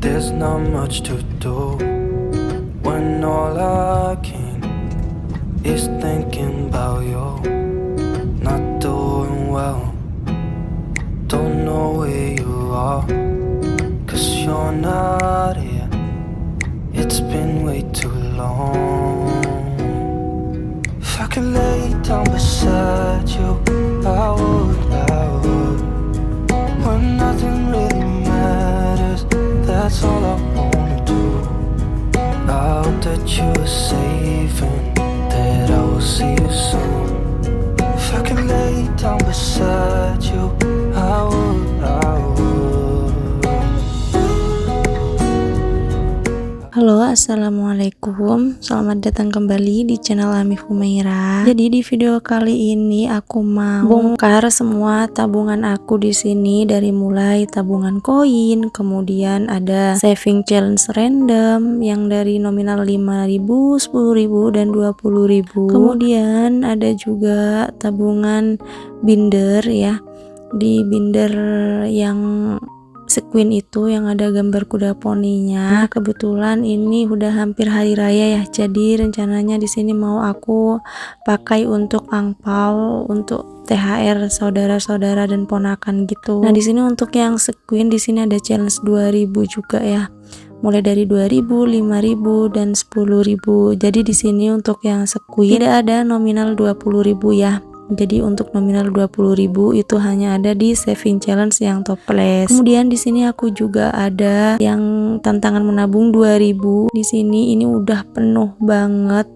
There's not much to do when all I can is thinking about you. Not doing well, don't know where you are, 'cause you're not here. It's been way too long. If I could lay down beside you, I would. When nothing really matters, that's all I wanna do. I hope that you are safe and that I will see you soon. If I could lay down beside you, I would. Halo, assalamualaikum. Selamat datang kembali di channel Ami Humaira. Jadi di video kali ini aku mau bongkar semua tabungan aku di sini, dari mulai tabungan koin, kemudian ada saving challenge random yang dari nominal 5.000, 10.000 dan 20.000. Kemudian ada juga tabungan binder ya. Di binder yang sequin itu yang ada gambar kuda poninya. Kebetulan ini udah hampir hari raya ya, jadi rencananya di sini mau aku pakai untuk angpau, untuk THR saudara-saudara dan ponakan gitu. Nah, di sini untuk yang sequin di sini ada challenge 2000 juga ya. Mulai dari 2000, 5000 dan 10.000. Jadi di sini untuk yang sequin tidak ada nominal 20.000 ya. Jadi untuk nominal 20.000 itu hanya ada di saving challenge yang toples. Kemudian di sini aku juga ada yang tantangan menabung 2000. Di sini ini udah penuh banget.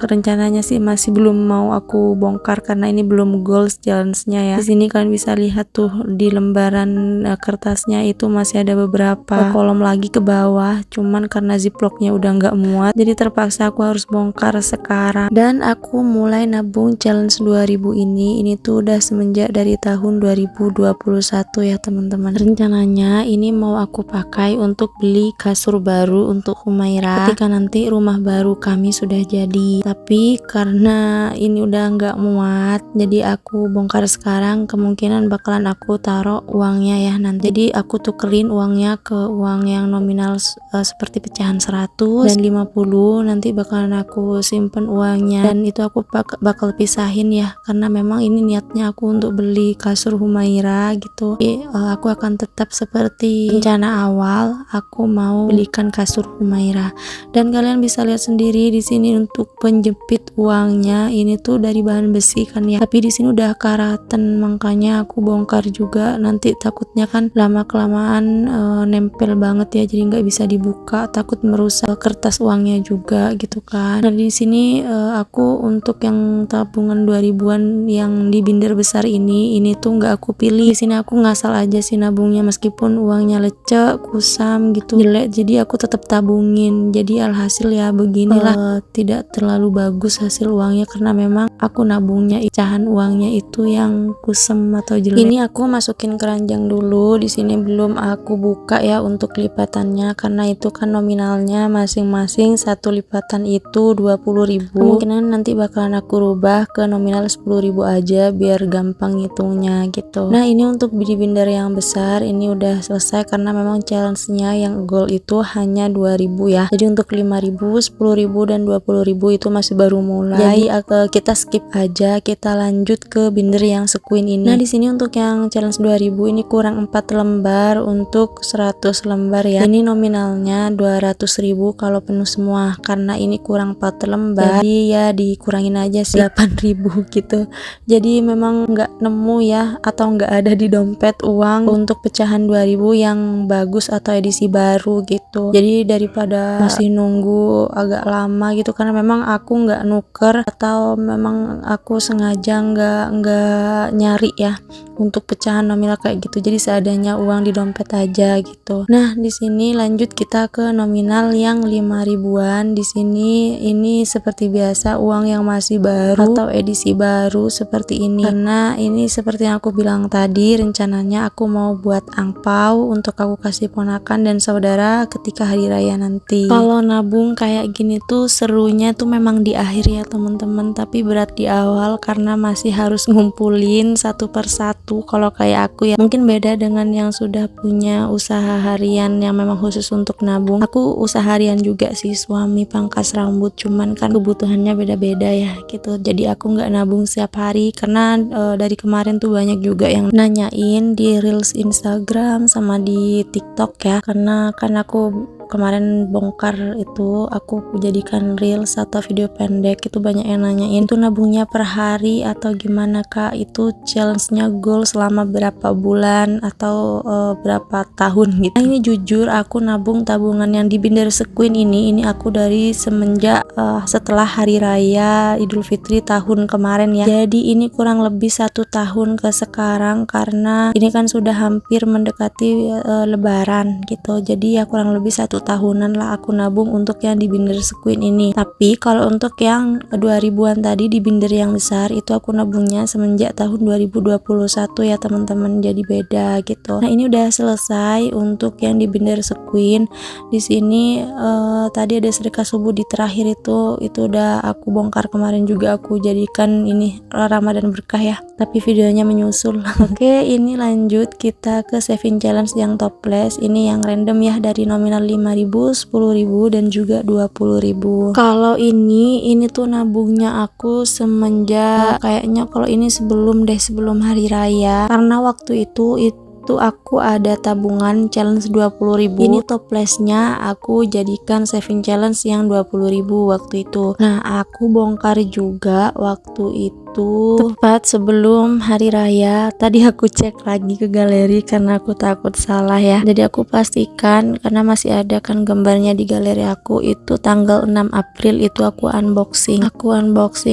Rencananya sih masih belum mau aku bongkar karena ini belum goals challenge-nya ya. Di sini kalian bisa lihat tuh di lembaran kertasnya itu masih ada beberapa kolom lagi ke bawah. Cuman karena ziplocknya udah nggak muat, jadi terpaksa aku harus bongkar sekarang. Dan aku mulai nabung challenge 2000 ini tuh udah semenjak dari tahun 2021 ya teman-teman. Rencananya ini mau aku pakai untuk beli kasur baru untuk Humaira ketika nanti rumah baru kami sudah jadi. Tapi karena ini udah nggak muat, jadi aku bongkar sekarang. Kemungkinan bakalan aku taruh uangnya ya nanti. Jadi aku tukerin uangnya ke uang yang nominal seperti pecahan 100 dan 50. Nanti bakalan aku simpen uangnya, dan itu aku bakal pisahin ya, karena memang ini niatnya aku untuk beli kasur Humaira gitu. Jadi, aku akan tetap seperti rencana awal, aku mau belikan kasur Humaira. Dan kalian bisa lihat sendiri di sini untuk penjepit uangnya ini tuh dari bahan besi kan ya, tapi di sini udah karatan, makanya aku bongkar juga. Nanti takutnya kan lama kelamaan nempel banget ya, jadi nggak bisa dibuka, takut merusak kertas uangnya juga gitu kan. Nah, di sini aku untuk yang tabungan 2000-an yang di binder besar ini tuh nggak aku pilih. Di sini aku ngasal aja sih nabungnya, meskipun uangnya lecek, kusam gitu, jelek, jadi aku tetap tabungin. Jadi alhasil ya beginilah, tidak terlalu bagus hasil uangnya karena memang aku nabungnya pecahan uangnya itu yang kusem atau jelek. Ini aku masukin keranjang dulu. Di sini belum aku buka ya untuk lipatannya, karena itu kan nominalnya masing-masing satu lipatan itu 20.000. Kemungkinan nanti bakalan aku rubah ke nominal 10.000 aja biar gampang ngitungnya gitu. Nah, ini untuk di binder yang besar ini udah selesai karena memang challenge-nya yang gold itu hanya 2000 ya. Jadi untuk 5000, 10.000 dan 20.000 itu masih baru mulai. Jadi kita skip aja, kita lanjut ke binder yang sequin ini. Nah, di sini untuk yang challenge 2000 ini kurang 4 lembar untuk 100 lembar ya. Ini nominalnya 200.000 kalau penuh semua, karena ini kurang 4 lembar. Jadi ya dikurangin aja sih 8.000 gitu. Jadi memang nggak nemu ya, atau nggak ada di dompet uang untuk pecahan 2000 yang bagus atau edisi baru gitu. Jadi daripada masih nunggu agak lama gitu, karena memang aku nggak nuker atau memang aku sengaja nggak nyari ya untuk pecahan nominal kayak gitu. Jadi seadanya uang di dompet aja gitu. Nah, di sini lanjut kita ke nominal yang 5.000-an. Di sini ini seperti biasa uang yang masih baru atau edisi baru seperti ini. Karena ini seperti yang aku bilang tadi, rencananya aku mau buat angpau untuk aku kasih ponakan dan saudara ketika hari raya nanti. Kalau nabung kayak gini tuh serunya tuh memang memang di akhir ya teman-teman, tapi berat di awal karena masih harus ngumpulin satu persatu. Kalau kayak aku ya mungkin beda dengan yang sudah punya usaha harian yang memang khusus untuk nabung. Aku usaha harian juga sih, suami pangkas rambut, cuman kan kebutuhannya beda-beda ya gitu. Jadi aku nggak nabung setiap hari karena dari kemarin tuh banyak juga yang nanyain di reels Instagram sama di TikTok ya, karena kan aku kemarin bongkar itu, aku jadikan reels atau video pendek, itu banyak yang nanyain itu nabungnya per hari atau gimana kak, itu challenge-nya goal selama berapa bulan atau berapa tahun gitu. Nah ini jujur aku nabung tabungan yang di Binder Sequin ini aku dari semenjak setelah hari raya Idul Fitri tahun kemarin ya, jadi ini kurang lebih 1 tahun ke sekarang karena ini kan sudah hampir mendekati lebaran gitu. Jadi ya kurang lebih 1 tahunan lah aku nabung untuk yang di Binder Sequin ini. Tapi kalau untuk yang 2000-an tadi di Binder yang besar itu aku nabungnya semenjak tahun 2021 ya teman-teman, jadi beda gitu. Nah ini udah selesai untuk yang di Binder Sequin. Di sini tadi ada sedekah subuh di terakhir itu udah aku bongkar kemarin juga, aku jadikan ini Ramadan berkah ya, tapi videonya menyusul. Oke, ini lanjut kita ke saving challenge yang toples. Ini yang random ya, dari nominal 5.000, 10.000 dan juga 20.000. Kalau ini tuh nabungnya aku semenjak kayaknya kalau ini sebelum hari raya, karena waktu itu aku ada tabungan challenge 20.000. Ini toplesnya aku jadikan saving challenge yang 20.000 waktu itu. Nah aku bongkar juga waktu itu tepat sebelum hari raya. Tadi aku cek lagi ke galeri karena aku takut salah ya, jadi aku pastikan karena masih ada kan gambarnya di galeri aku, itu tanggal 6 April itu aku unboxing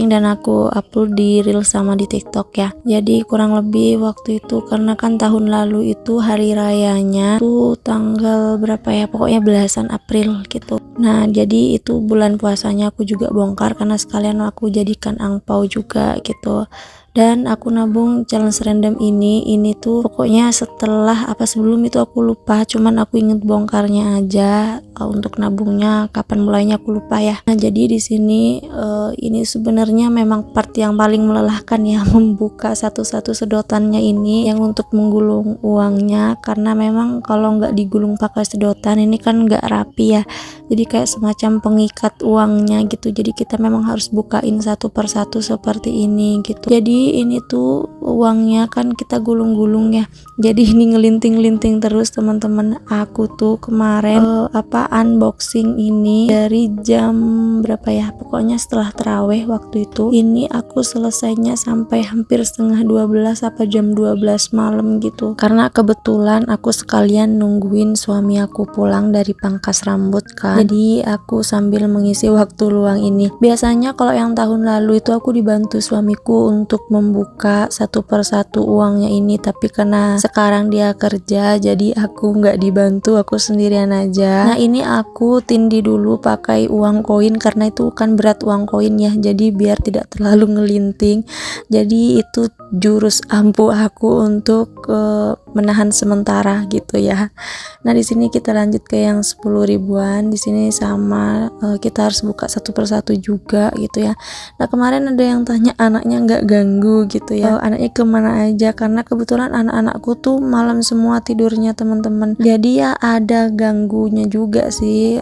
dan aku upload di reel sama di TikTok ya. Jadi kurang lebih waktu itu, karena kan tahun lalu itu hari rayanya tuh tanggal berapa ya, pokoknya belasan April gitu. Nah jadi itu bulan puasanya aku juga bongkar karena sekalian aku jadikan angpau juga gitu. Dan aku nabung challenge random ini tuh pokoknya setelah sebelum itu aku lupa, cuman aku inget bongkarnya aja. Untuk nabungnya kapan mulainya aku lupa ya. Nah jadi di sini ini sebenarnya memang part yang paling melelahkan ya, membuka satu-satu sedotannya ini yang untuk menggulung uangnya, karena memang kalau nggak digulung pakai sedotan ini kan nggak rapi ya, jadi kayak semacam pengikat uangnya gitu. Jadi kita memang harus bukain satu persatu seperti ini gitu. Jadi ini tuh uangnya kan kita gulung-gulung ya, jadi ini ngelinting-linting terus teman-teman. Aku tuh kemarin unboxing ini dari jam berapa ya, pokoknya setelah taraweh waktu itu. Ini aku selesainya sampai hampir setengah 12 apa jam 12 malam gitu, karena kebetulan aku sekalian nungguin suami aku pulang dari pangkas rambut kan, jadi aku sambil mengisi waktu luang ini. Biasanya kalau yang tahun lalu itu aku dibantu suamiku untuk membuka satu persatu uangnya ini, tapi karena sekarang dia kerja jadi aku nggak dibantu, aku sendirian aja. Nah ini aku tindih dulu pakai uang koin karena itu kan berat uang koin ya, jadi biar tidak terlalu ngelinting. Jadi itu jurus ampuh aku untuk menahan sementara gitu ya. Nah di sini kita lanjut ke yang 10 ribuan. Di sini sama kita harus buka satu persatu juga gitu ya. Nah kemarin ada yang tanya anaknya nggak ganggu gitu ya, anaknya kemana aja, karena kebetulan anak-anakku tuh malam semua tidurnya teman-teman, jadi ya ada ganggunya juga sih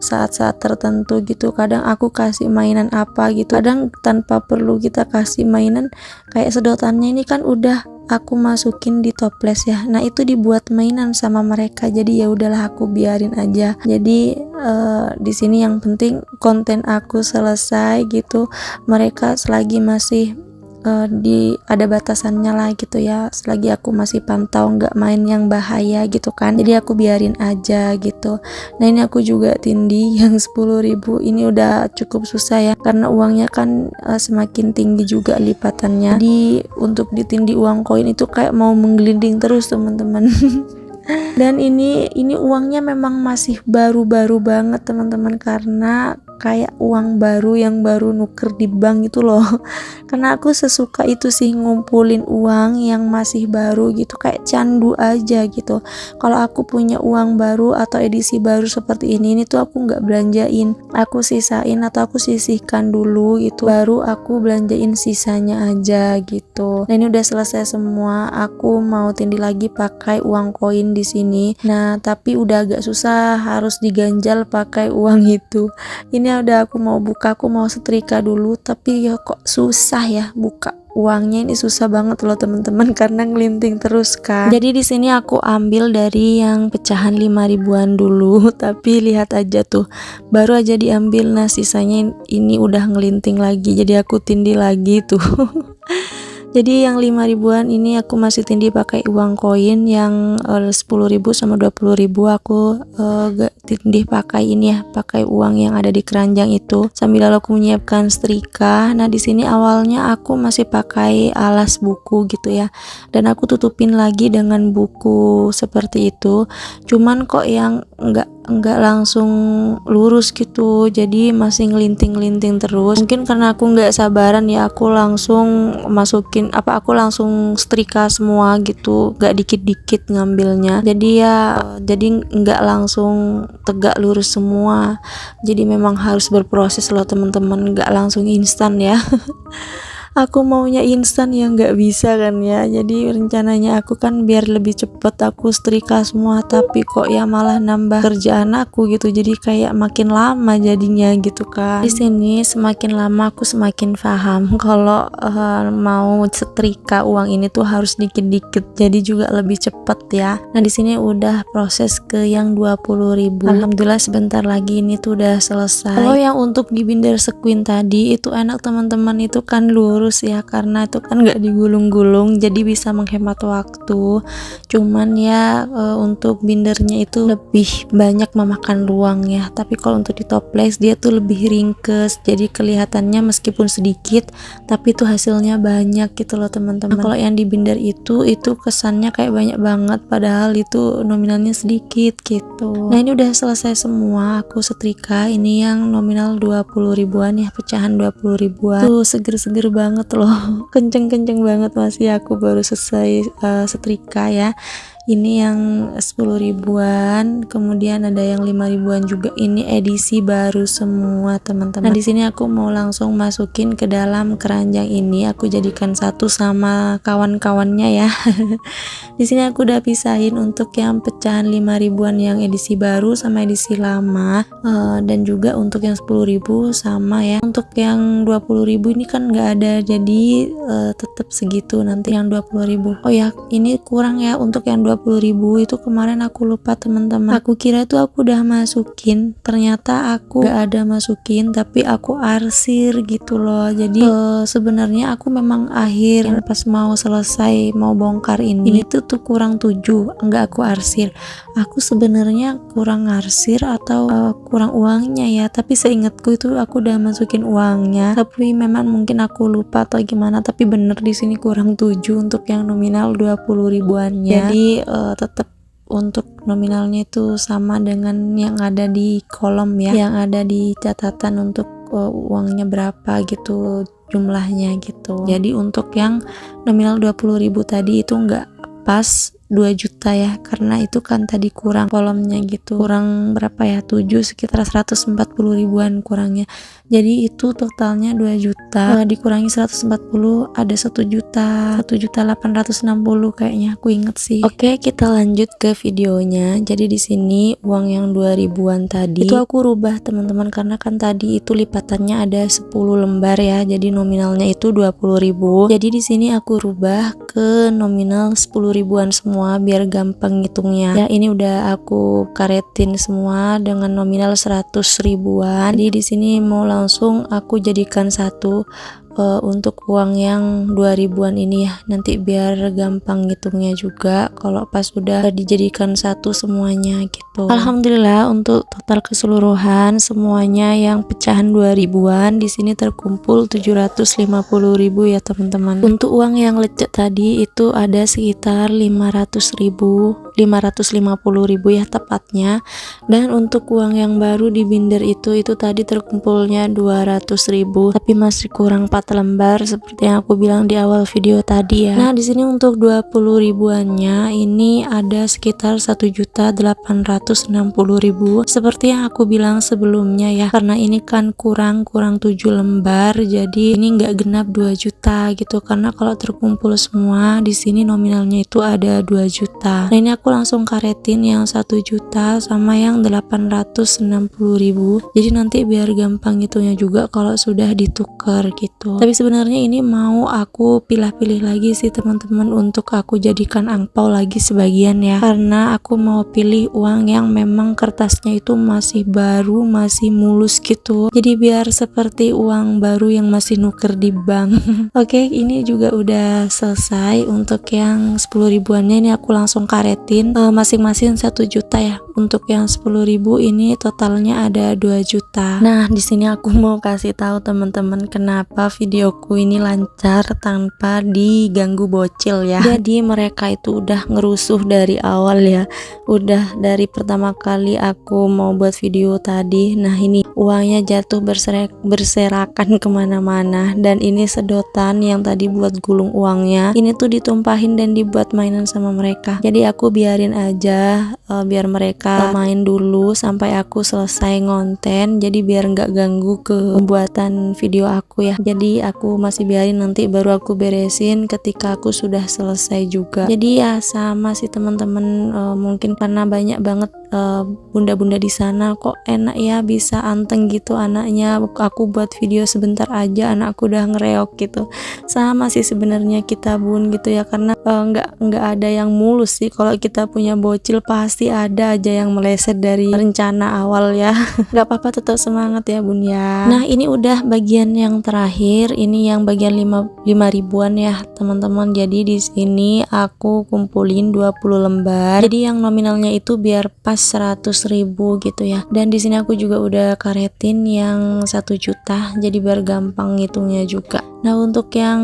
saat-saat tertentu gitu. Kadang aku kasih mainan apa gitu, kadang tanpa perlu kita kasih mainan, kayak sedotannya ini kan udah aku masukin di toples ya, nah itu dibuat mainan sama mereka, jadi ya udahlah aku biarin aja. Jadi di sini yang penting konten aku selesai gitu, mereka selagi masih ada batasannya lah gitu ya, selagi aku masih pantau nggak main yang bahaya gitu kan, jadi aku biarin aja gitu. Nah ini aku juga tindih yang 10.000 ini udah cukup susah ya, karena uangnya kan semakin tinggi juga lipatannya, jadi untuk ditindih uang koin itu kayak mau menggelinding terus teman-teman. Dan ini uangnya memang masih baru-baru banget teman-teman, karena kayak uang baru yang baru nuker di bank itu loh. Karena aku sesuka itu sih ngumpulin uang yang masih baru gitu, kayak candu aja gitu. Kalau aku punya uang baru atau edisi baru seperti ini tuh aku nggak belanjain, aku sisain atau aku sisihkan dulu gitu, baru aku belanjain sisanya aja gitu. Nah ini udah selesai semua, aku mau tindih lagi pakai uang koin di sini. Nah tapi udah agak susah, harus diganjal pakai uang itu. Ini udah aku mau buka, aku mau setrika dulu, tapi ya kok susah ya buka uangnya, ini susah banget loh teman-teman karena ngelinting terus kan. Jadi di sini aku ambil dari yang pecahan 5 ribuan dulu, tapi lihat aja tuh baru aja diambil, nah sisanya ini udah ngelinting lagi, jadi aku tindih lagi tuh. Jadi yang 5 ribuan ini aku masih tindih pakai uang koin, yang 10.000 sama 20.000 aku tindih pakai ini ya, pakai uang yang ada di keranjang itu, sambil aku menyiapkan setrika. Nah di sini awalnya aku masih pakai alas buku gitu ya, dan aku tutupin lagi dengan buku seperti itu, cuman kok yang enggak langsung lurus gitu, jadi masih ngelinting-ngelinting terus. Mungkin karena aku nggak sabaran ya, aku langsung aku langsung setrika semua gitu, nggak dikit-dikit ngambilnya, jadi ya jadi nggak langsung tegak lurus semua. Jadi memang harus berproses loh teman-teman, nggak langsung instan ya. Aku maunya instan ya nggak bisa kan ya, jadi rencananya aku kan biar lebih cepet aku setrika semua, tapi kok ya malah nambah kerjaan aku gitu, jadi kayak makin lama jadinya gitu kan. Di sini semakin lama aku semakin paham kalau mau setrika uang ini tuh harus dikit-dikit, jadi juga lebih cepet ya. Nah di sini udah proses ke yang 20.000. Alhamdulillah sebentar lagi ini tuh udah selesai. Kalau yang untuk di binder sekuin tadi itu enak teman-teman, itu kan lurus ya, karena itu kan nggak digulung-gulung, jadi bisa menghemat waktu. Cuman ya untuk bindernya itu lebih banyak memakan ruang ya, tapi kalau untuk di toples dia tuh lebih ringkes, jadi kelihatannya meskipun sedikit tapi itu hasilnya banyak gitu loh teman-teman. Nah, kalau yang di binder itu kesannya kayak banyak banget, padahal itu nominalnya sedikit gitu. Nah ini udah selesai semua, aku setrika. Ini yang nominal 20.000-an ya, pecahan 20.000-an tuh seger-seger banget loh. Kenceng-kenceng banget, masih aku baru selesai setrika ya. Ini yang 10.000-an, kemudian ada yang 5 ribuan juga. Ini edisi baru semua teman-teman. Nah di sini aku mau langsung masukin ke dalam keranjang ini, aku jadikan satu sama kawan-kawannya ya. Di sini aku udah pisahin untuk yang pecahan 5 ribuan yang edisi baru sama edisi lama, dan juga untuk yang 10.000 sama ya. Untuk yang 20.000 ini kan nggak ada, jadi tetap segitu nanti yang 20.000. Oh ya ini kurang ya untuk yang 20.000 itu, kemarin aku lupa teman-teman, aku kira tuh aku udah masukin, ternyata aku gak ada masukin, tapi aku arsir gitu loh. Jadi sebenarnya aku memang akhir pas mau selesai mau bongkar ini tuh kurang 7, enggak aku arsir. Aku sebenarnya kurang arsir atau kurang uangnya ya, tapi seingatku itu aku udah masukin uangnya, tapi memang mungkin aku lupa atau gimana, tapi bener di sini kurang 7 untuk yang nominal 20.000-annya. Jadi tetap untuk nominalnya itu sama dengan yang ada di kolom ya, yang ada di catatan untuk uangnya berapa gitu jumlahnya gitu. Jadi untuk yang nominal 20.000 tadi itu enggak pas 2 juta ya, karena itu kan tadi kurang kolomnya gitu, kurang berapa ya, 7, sekitar 140 ribuan kurangnya. Jadi itu totalnya 2 juta, dikurangi 140 ada 1.860 kayaknya, aku inget sih. Oke, kita lanjut ke videonya. Jadi di sini uang yang 2 ribuan tadi itu aku rubah teman-teman, karena kan tadi itu lipatannya ada 10 lembar ya, jadi nominalnya itu 20.000. Jadi di sini aku rubah ke nominal 10 ribuan semua biar gampang ngitungnya ya. Ini udah aku karetin semua dengan nominal 100 ribuan. Jadi di sini mau langsung aku jadikan satu untuk uang yang 2000-an ini ya, nanti biar gampang ngitungnya juga kalau pas udah dijadikan satu semuanya gitu. Alhamdulillah untuk total keseluruhan semuanya yang pecahan 2000-an di sini terkumpul 750.000 ya teman-teman. Untuk uang yang lecek tadi itu ada sekitar 550.000 ya tepatnya, dan untuk uang yang baru di binder itu tadi terkumpulnya 200.000, tapi masih kurang 4 lembar seperti yang aku bilang di awal video tadi ya. Nah di sini untuk 20 ribuannya ini ada sekitar 1.860.000 seperti yang aku bilang sebelumnya ya, karena ini kan kurang 7 lembar, jadi ini nggak genap 2 juta gitu, karena kalau terkumpul semua di sini nominalnya itu ada 2 juta. Nah ini aku langsung karetin yang 1 juta sama yang 860.000, jadi nanti biar gampang hitungnya juga kalau sudah ditukar gitu. Tapi sebenarnya ini mau aku pilih-pilih lagi sih teman-teman untuk aku jadikan angpau lagi sebagian ya, karena aku mau pilih uang yang memang kertasnya itu masih baru, masih mulus gitu, jadi biar seperti uang baru yang masih nuker di bank. Oke, ini juga udah selesai. Untuk yang 10 ribuannya ini aku langsung karetin masing-masing 1 juta ya. Untuk yang 10.000 ini totalnya ada 2 juta. Nah di sini aku mau kasih tahu teman-teman kenapa videoku ini lancar tanpa diganggu bocil ya. Jadi mereka itu udah ngerusuh dari awal ya, udah dari pertama kali aku mau buat video tadi. Nah ini uangnya jatuh berserakan kemana-mana, dan ini sedotan yang tadi buat gulung uangnya ini tuh ditumpahin dan dibuat mainan sama mereka. Jadi aku biarin aja biar mereka main dulu sampai aku selesai ngonten, jadi biar nggak ganggu ke pembuatan video aku ya. Jadi aku masih biarin, nanti baru aku beresin ketika aku sudah selesai juga. Jadi ya sama sih teman-teman, mungkin karena banyak banget bunda-bunda di sana, kok enak ya bisa anteng gitu anaknya, aku buat video sebentar aja anakku udah ngereok gitu. Sama sih sebenarnya kita bun gitu ya, karena nggak ada yang mulus sih. Kalau kita punya bocil pasti ada aja yang meleset dari rencana awal ya. Nggak apa-apa, tetap semangat ya bun ya. Nah ini udah bagian yang terakhir, ini yang bagian 5 ribuan ya teman-teman. Jadi di sini aku kumpulin 20 lembar, jadi yang nominalnya itu biar pas 100.000 gitu ya. Dan di sini aku juga udah karetin yang 1 juta, jadi biar gampang ngitungnya juga. Nah untuk yang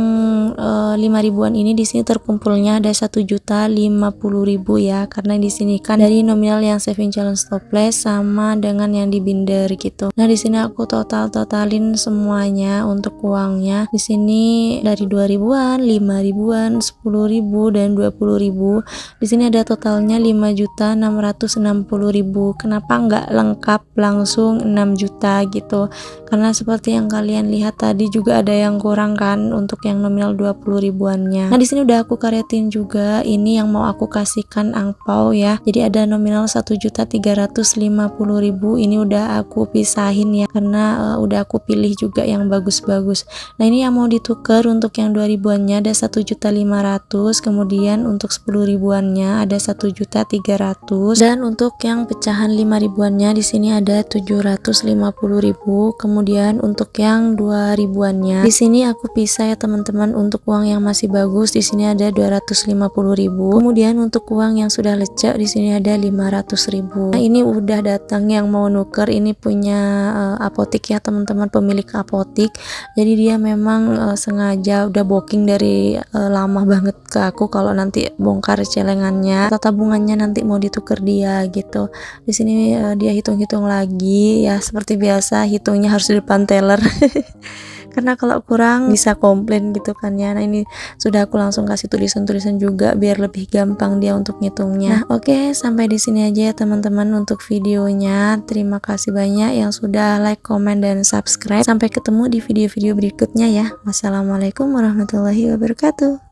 5 ribuan ini di sini terkumpulnya ada 1.050.000 ya, karena di sini kan dari nominal yang saving challenge toples sama dengan yang di binder gitu. Nah di sini aku totalin semuanya untuk uangnya. Di sini dari 2 ribuan, 5 ribuan, 10 ribu dan 20 ribu. Di sini ada totalnya 5.660.000. Kenapa nggak lengkap langsung 6 juta gitu? Karena seperti yang kalian lihat tadi juga ada yang kurang kan untuk yang nominal 20 ribuannya. Nah di sini udah aku karetin juga, ini yang mau aku kasihkan angpau ya. Jadi ada nominal 1.350.000, ini udah aku pisahin ya, karena udah aku pilih juga yang bagus-bagus. Nah ini yang mau ditukar untuk yang 2 ribuannya ada 1.500.000, kemudian untuk 10 ribuannya ada 1.300.000, dan untuk yang pecahan 5 ribuannya di sini ada 750.000. Kemudian untuk yang 2 ribuannya di sini aku pisah ya teman-teman. Untuk uang yang masih bagus di sini ada 250.000. Kemudian untuk uang yang sudah lecek di sini ada 500.000. Nah ini udah datang yang mau nuker, ini punya apotik ya teman-teman, pemilik apotik. Jadi dia memang sengaja udah booking dari lama banget ke aku kalau nanti bongkar celengannya atau tabungannya nanti mau ditukar dia gitu. Di sini dia hitung-hitung lagi ya, seperti biasa hitungnya harus di depan teller. Karena kalau kurang bisa komplain gitu kan ya. Nah ini sudah aku langsung kasih tulisan-tulisan juga biar lebih gampang dia untuk ngitungnya. Nah oke, sampai di sini aja ya teman-teman untuk videonya. Terima kasih banyak yang sudah like, comment, dan subscribe. Sampai ketemu di video-video berikutnya ya. Wassalamualaikum warahmatullahi wabarakatuh.